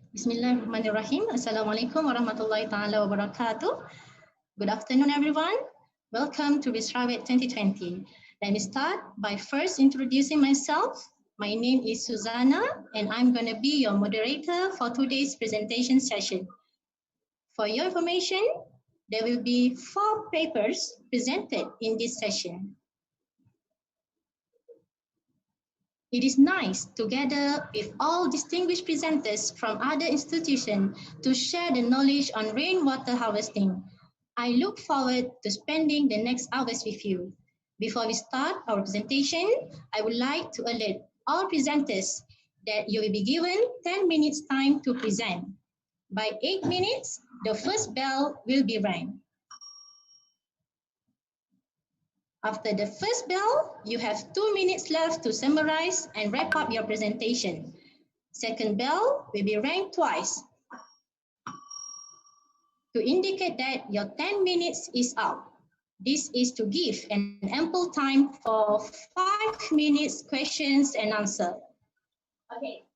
Bismillahirrahmanirrahim. Assalamualaikum warahmatullahi ta'ala wabarakatuh. Good afternoon, everyone. Welcome to VISRAWET 2020. Let me start by first introducing myself. My name is Susanna, and I'm going to be your moderator for today's presentation session. For your information, there will be 4 papers presented in this session. It is nice to gather with all distinguished presenters from other institutions to share the knowledge on rainwater harvesting. I look forward to spending the next hours with you. Before we start our presentation, I would like to alert all presenters that you will be given 10 minutes time to present. By 8 minutes, the first bell will be rang. After the first bell, you have 2 minutes left to summarize and wrap up your presentation. Second bell will be rang twice to indicate that your 10 minutes is up. This is to give an ample time for 5 minutes questions and answer.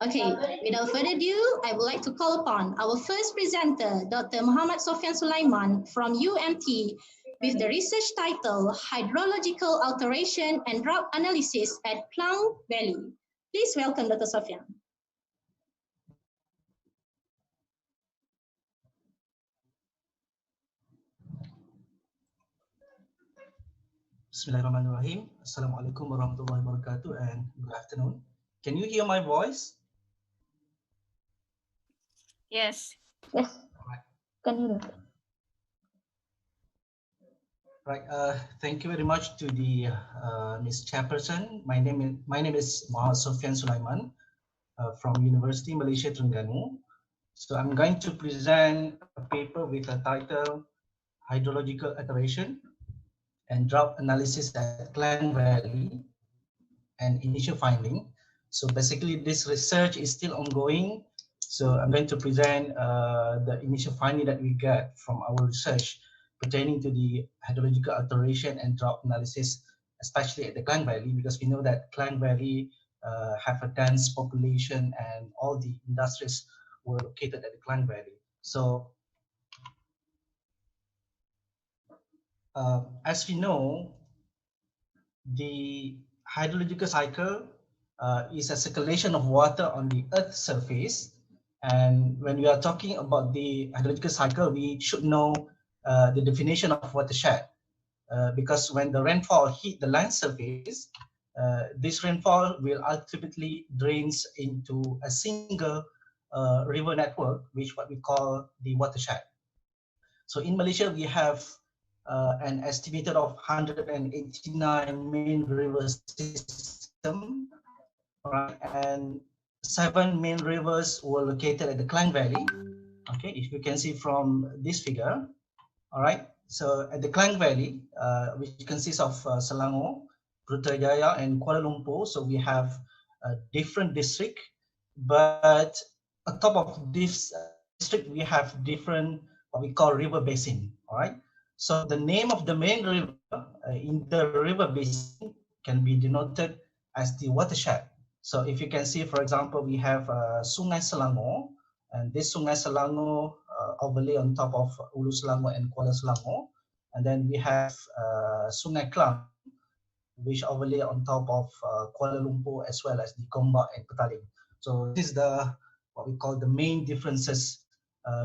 Okay, without further ado, I would like to call upon our first presenter, Dr. Muhammad Sofiyan Sulaiman from UMT, with the research title Hydrological Alteration and Drought Analysis at Klang Valley. Please welcome Dr. Sofiyan. Bismillahirrahmanirrahim. Assalamualaikum warahmatullahi wabarakatuh and good afternoon. Can you hear my voice? Yes. Yes. Right. Can hear you. Right. Thank you very much to the Ms. Chairperson. My name is Mohd Sofiyan Sulaiman from Universiti Malaysia Terengganu. So I'm going to present a paper with a title Hydrological Alteration and Drought Analysis at Klang Valley and Initial Finding. So basically this research is still ongoing. So I'm going to present the initial finding that we get from our research pertaining to the hydrological alteration and drought analysis, especially at the Klang Valley, because we know that Klang Valley have a dense population and all the industries were located at the Klang Valley. So as we know, the hydrological cycle is a circulation of water on the Earth's surface. And when we are talking about the hydrological cycle, we should know the definition of watershed. Because when the rainfall hit the land surface, this rainfall will ultimately drains into a single river network, which what we call the watershed. So in Malaysia, we have an estimated of 189 main river system, right? And 7 main rivers were located at the Klang Valley. Okay, if you can see from this figure, all right. So at the Klang Valley, which consists of Selangor, Putrajaya, and Kuala Lumpur, so we have a different district, but on top of this district, we have different what we call river basin. All right. So the name of the main river in the river basin can be denoted as the watershed. So if you can see, for example, we have Sungai Selangor, and this Sungai Selangor overlay on top of Ulu Selangor and Kuala Selangor. And then we have Sungai Klang, which overlay on top of Kuala Lumpur as well as the Gombak and Petaling. So this is the what we call the main differences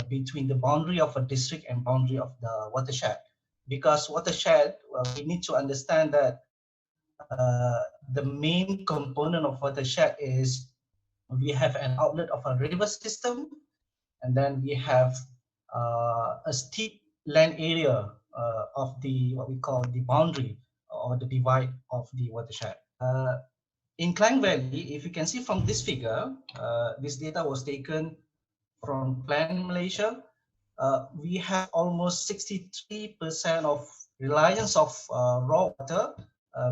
between the boundary of a district and boundary of the watershed. Because watershed, we need to understand that the main component of watershed is we have an outlet of a river system, and then we have a steep land area of the what we call the boundary or the divide of the watershed. In Klang Valley, if you can see from this figure, this data was taken from Plan Malaysia. We have almost 63% of reliance of raw water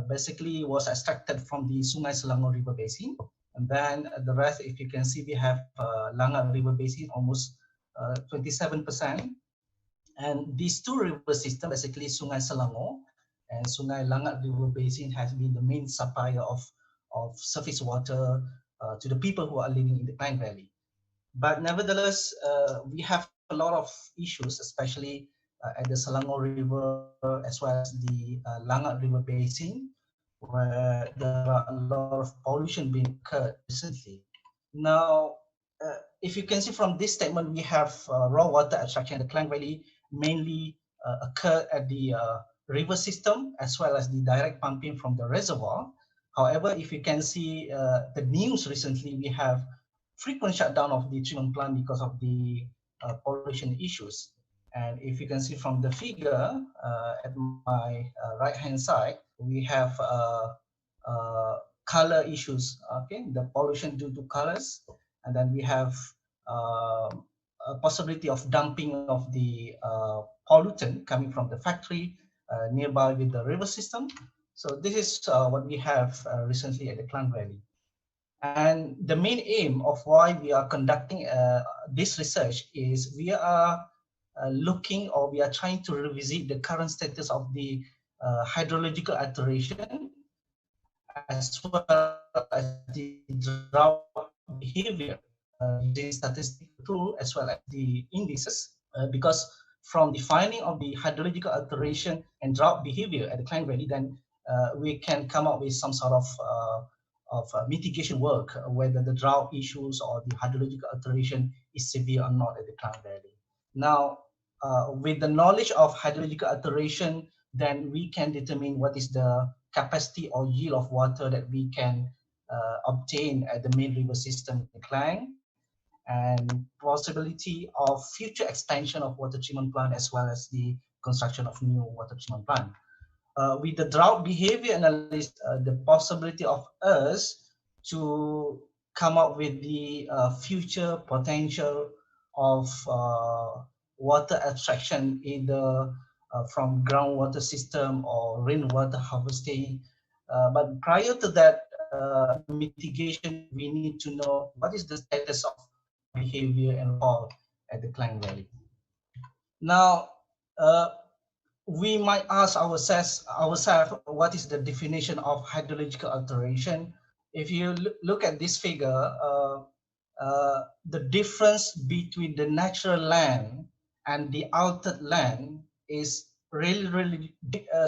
basically was extracted from the Sungai Selangor River Basin. And then the rest, if you can see, we have Langat River Basin, almost 27%. And these two river systems, basically Sungai Selangor and Sungai Langat River Basin, has been the main supplier of surface water to the people who are living in the Klang Valley. But nevertheless, we have a lot of issues, especially at the Selangor River as well as the Langat River Basin, where there are a lot of pollution being occurred recently. Now, if you can see from this statement, we have raw water abstraction in the Klang Valley mainly occur at the river system as well as the direct pumping from the reservoir. However, if you can see the news recently, we have frequent shutdown of the treatment plant because of the pollution issues. And if you can see from the figure at my right hand side, we have color issues, okay, the pollution due to colors, and then we have uh, a possibility of dumping of the pollutant coming from the factory nearby with the river system. So this is what we have recently at the Klang Valley. And the main aim of why we are conducting this research is we are looking, or we are trying to revisit the current status of the hydrological alteration as well as the drought behavior using statistical tool as well as the indices, because from the finding of the hydrological alteration and drought behavior at the Klang Valley, then we can come up with some sort of mitigation work, whether the drought issues or the hydrological alteration is severe or not at the Klang Valley. Now, with the knowledge of hydrological alteration, then we can determine what is the capacity or yield of water that we can obtain at the main river system in Klang, and possibility of future expansion of water treatment plant as well as the construction of new water treatment plant. With the drought behavior analysis, the possibility of us to come up with the future potential of water abstraction, either from groundwater system or rainwater harvesting. But prior to that, the mitigation, we need to know what is the status of drought behavior and rainfall at the Klang Valley. Now, we might ask ourselves what is the definition of hydrological alteration. If you look at this figure, the difference between the natural land and the altered land is really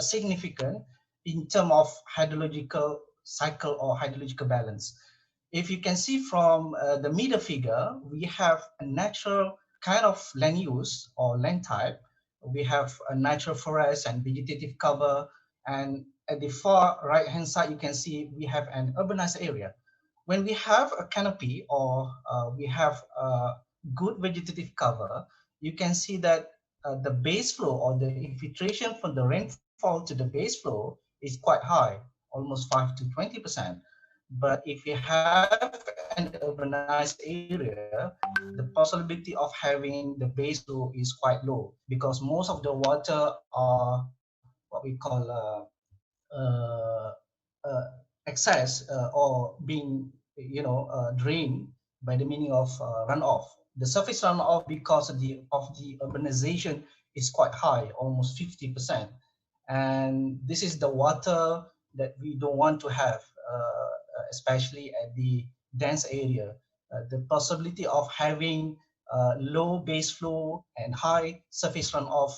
significant in terms of hydrological cycle or hydrological balance. If you can see from the middle figure, we have a natural kind of land use or land type. We have a natural forest and vegetative cover, and at the far right hand side you can see we have an urbanized area. When we have a canopy or we have a good vegetative cover, you can see that the base flow or the infiltration from the rainfall to the base flow is quite high, almost 5 to 20%. But if you have an urbanized area, the possibility of having the base flow is quite low, because most of the water are what we call excess or being drained by the meaning of runoff. The surface runoff, because of the urbanization, is quite high, almost 50%, and this is the water that we don't want to have, especially at the dense area. The possibility of having low base flow and high surface runoff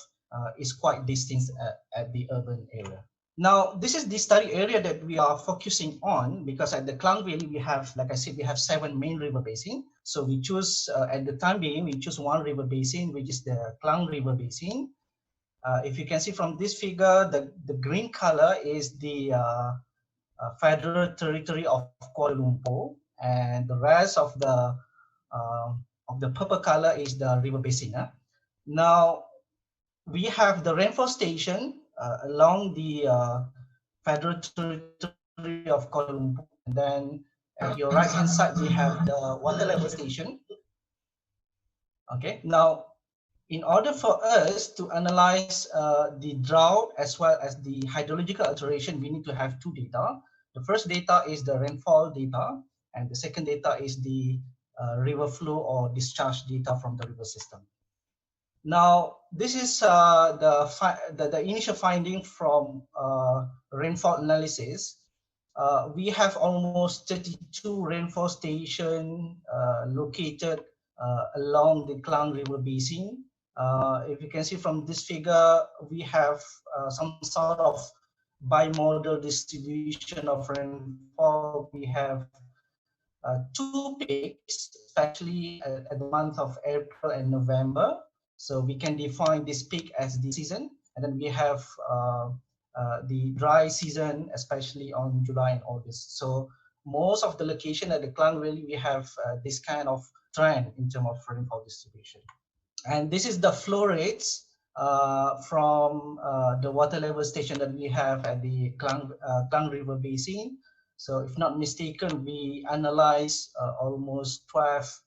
is quite distinct at the urban area. Now, this is the study area that we are focusing on, because at the Klang Valley, we have, like I said, we have 7 main river basins. So we choose, at the time being, we choose one river basin, which is the Klang River Basin. If you can see from this figure, the green color is the federal territory of Kuala Lumpur, and the rest of the purple color is the river basin. Now, we have the rainfall station along the federal territory of Kuala Lumpur, and then at your right hand side we have the water level station. Okay, now in order for us to analyze the drought as well as the hydrological alteration, we need to have 2 data. The first data is the rainfall data, and the second data is the river flow or discharge data from the river system. Now, this is the initial finding from rainfall analysis. We have almost 32 rainfall stations located along the Klang River basin. If you can see from this figure, we have some sort of bimodal distribution of rainfall. We have two peaks, especially at the month of April and November. So we can define this peak as the season, and then we have the dry season, especially on July and August. So most of the location at the Klang Valley, we have this kind of trend in terms of rainfall distribution. And this is the flow rates from the water level station that we have at the Klang River Basin. So if not mistaken, we analyze almost 12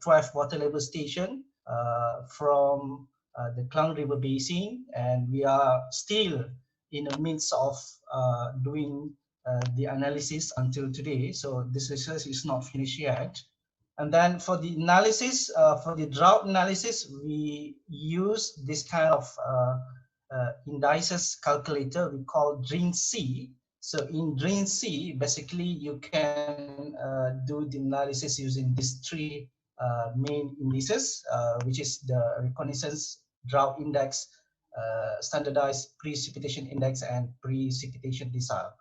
12 water level station from the Klang River Basin, and we are still in the midst of doing the analysis until today. So this research is not finished yet. And then for the analysis, for the drought analysis, we use this kind of indices calculator we call DRIN-C. So in DRIN-C, basically you can do the analysis using these three main indices, which is the reconnaissance drought index, standardized precipitation index, and precipitation decile.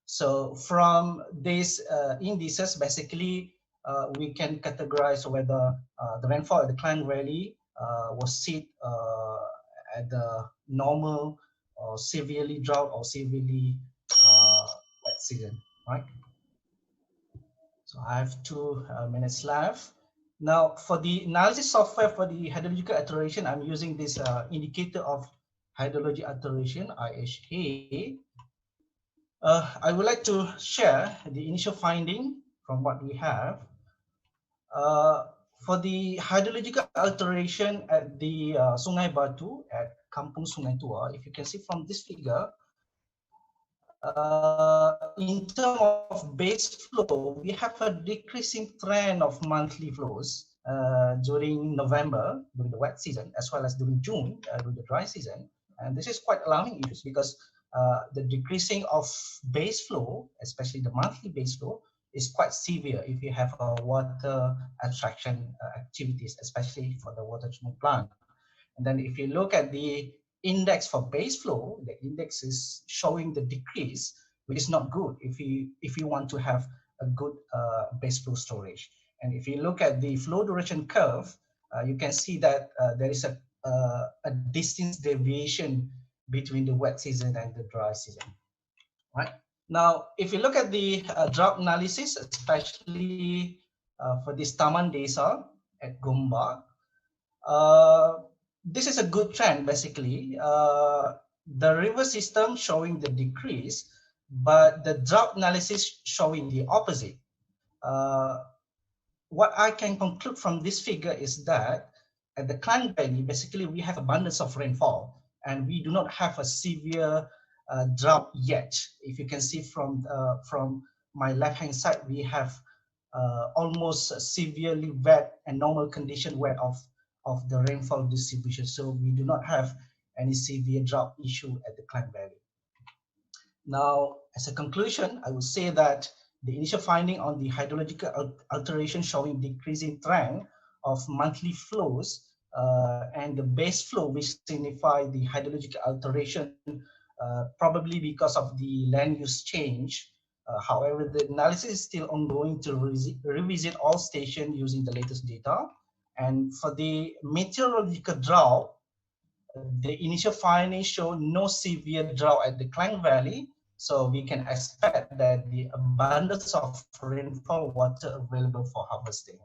So from these indices, basically we can categorize whether the rainfall at the Klang Valley was set at the normal or severely drought or severely wet season, right? So I have 2 minutes left. Now for the analysis software for the hydrological alteration, I'm using this indicator of hydrologic alteration, IHA. I would like to share the initial finding from what we have. For the hydrological alteration at the Sungai Batu at Kampung Sungai Tua, if you can see from this figure, in terms of base flow, we have a decreasing trend of monthly flows during November, during the wet season, as well as during June, during the dry season. And this is quite alarming issues because the decreasing of base flow, especially the monthly base flow, is quite severe if you have water abstraction activities, especially for the water treatment plant. And then if you look at the index for base flow, the index is showing the decrease, which is not good if you want to have a good base flow storage. And if you look at the flow duration curve, you can see that there is a distance deviation between the wet season and the dry season, right? Now, if you look at the drought analysis, especially for this Taman Desa at Gombak, this is a good trend, basically. The river system showing the decrease, but the drought analysis showing the opposite. What I can conclude from this figure is that at the Klang Valley, basically we have abundance of rainfall, and we do not have a severe drought yet. If you can see from my left-hand side, we have almost severely wet and normal condition wet of the rainfall distribution. So we do not have any severe drought issue at the Klang Valley. Now, as a conclusion, I would say that the initial finding on the hydrological alteration showing decreasing trend of monthly flows and the base flow, which signify the hydrological alteration, probably because of the land use change. However, the analysis is still ongoing to revisit all stations using the latest data. And for the meteorological drought, the initial findings show no severe drought at the Klang Valley, so we can expect that the abundance of rainfall water available for harvesting.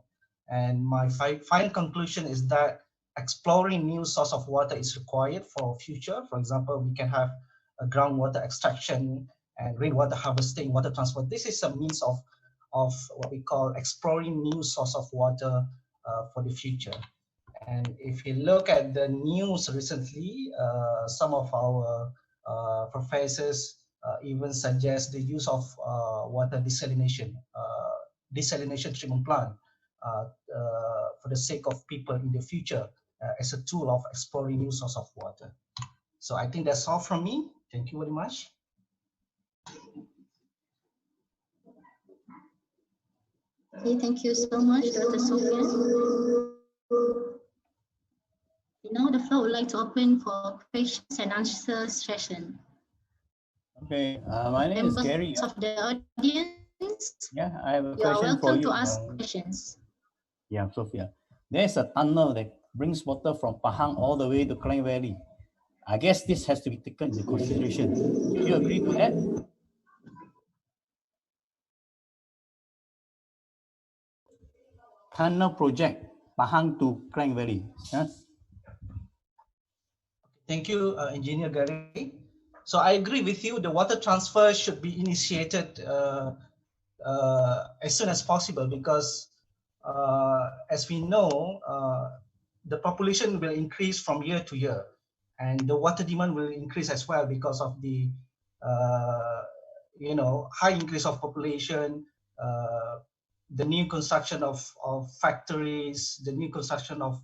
And my final conclusion is that exploring new source of water is required for future. For example, we can have a groundwater extraction and rainwater harvesting, water transport. This is a means of what we call exploring new source of water for the future. And if you look at the news recently, some of our professors even suggest the use of water desalination treatment plant for the sake of people in the future as a tool of exploring new source of water. So I think that's all from me. Thank you very much. Okay, thank you so much, Dr. Sofiyan. Now the floor would like to open for questions and answers session. Okay, my name is Members Gary. of the audience, Yeah, I have a you are question for welcome you. to ask questions. Yeah, Sophia. There's a tunnel that brings water from Pahang all the way to Klang Valley. I guess this has to be taken into consideration. Do you agree to that? Tunnel project, Pahang to Klang Valley. Huh? Thank you, Engineer Gary. So I agree with you. The water transfer should be initiated as soon as possible because, as we know, the population will increase from year to year, and the water demand will increase as well because of the high increase of population, the new construction of factories, the new construction of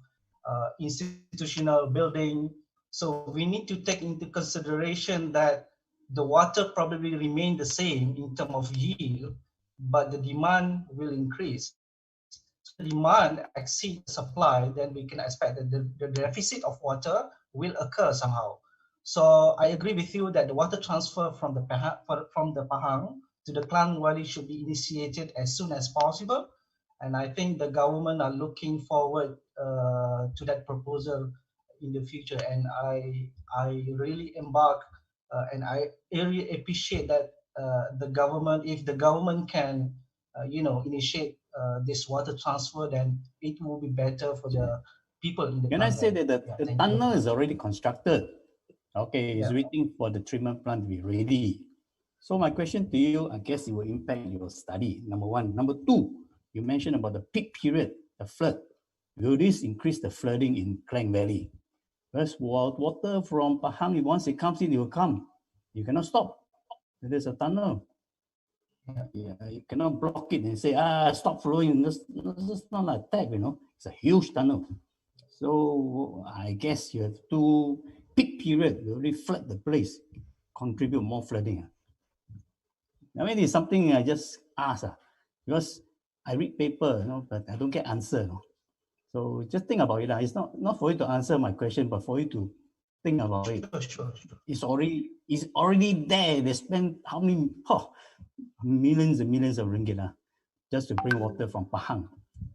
institutional building. So we need to take into consideration that the water probably remain the same in terms of yield, but the demand will increase. So the demand exceeds the supply, then we can expect that the deficit of water will occur somehow. So I agree with you that the water transfer from the Pahang to the Klang Valley should be initiated as soon as possible. And I think the government are looking forward to that proposal in the future. And I really embark and I really appreciate that if the government can, initiate this water transfer, then it will be better for the people in the Can I say Valley. that the tunnel is already constructed? Okay, it's Yeah. waiting for the treatment plant to be ready. So my question to you, I guess it will impact your study, number one. Number two, you mentioned about the peak period, the flood. Will this increase the flooding in Klang Valley? Because water from Pahang, once it comes in, it will come. You cannot stop. There's a tunnel. Yeah, you cannot block it and say, stop flowing. This is not like that, It's a huge tunnel. So I guess you have to peak period, you really flood the place, contribute more flooding. I mean, it's something I just ask because I read paper, but I don't get answer. So just think about it. It's not for you to answer my question, but for you to think about it. Sure. It's already there. They spend how many millions and millions of ringgit just to bring water from Pahang.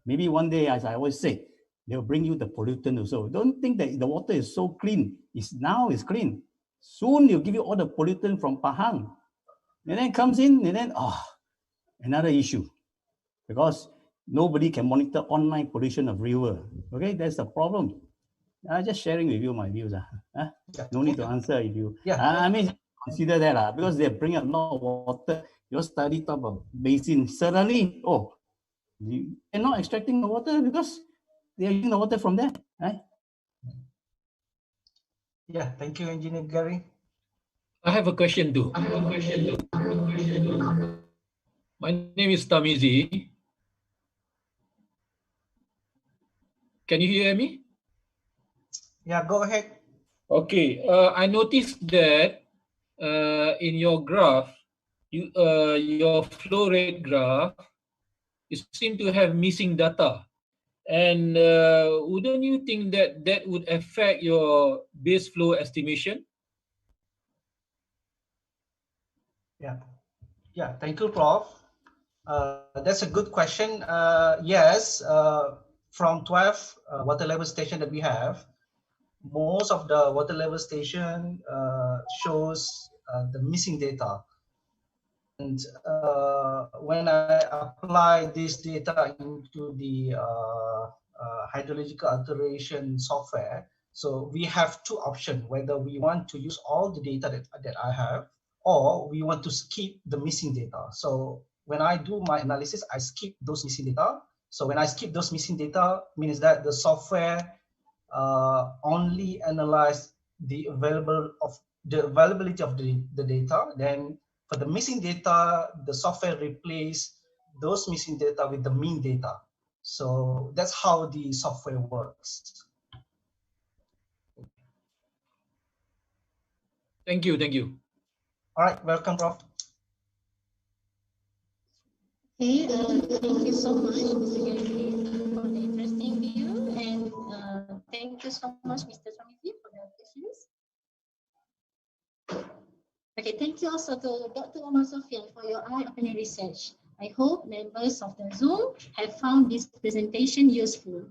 Maybe one day, as I always say, they'll bring you the pollutant also. Don't think that the water is so clean. Now it's clean. Soon they'll give you all the pollutant from Pahang. And then comes in, and then, another issue. Because nobody can monitor online pollution of river. Okay, that's the problem. Just sharing with you my views. No need to answer if you. I mean, consider that because they bring a lot of water. Your study talk about basin. Suddenly, they're not extracting the water because they are using the water from there. Right? Yeah, thank you, Engineer Gary. I have a question too. My name is Tamizi. Can you hear me? Yeah, go ahead. Okay, I noticed that in your graph, your flow rate graph, you seem to have missing data. And wouldn't you think that that would affect your base flow estimation? Yeah, thank you, Prof. That's a good question. Yes, from 12 water level station that we have, most of the water level station shows the missing data. And when I apply this data into the hydrological alteration software, so we have two options, whether we want to use all the data that I have, or we want to skip the missing data. So when I do my analysis, I skip those missing data. So when I skip those missing data, means that the software only analyze the availability of the data. Then for the missing data, the software replace those missing data with the mean data. So that's how the software works. Thank you. All right, welcome, Prof. Okay, thank you so much, Mr. Gary, for the interesting view, and thank you so much, Mr. Swamifi, for the questions. Okay, thank you also to Dr. Sofiyan for your eye-opening research. I hope members of the Zoom have found this presentation useful.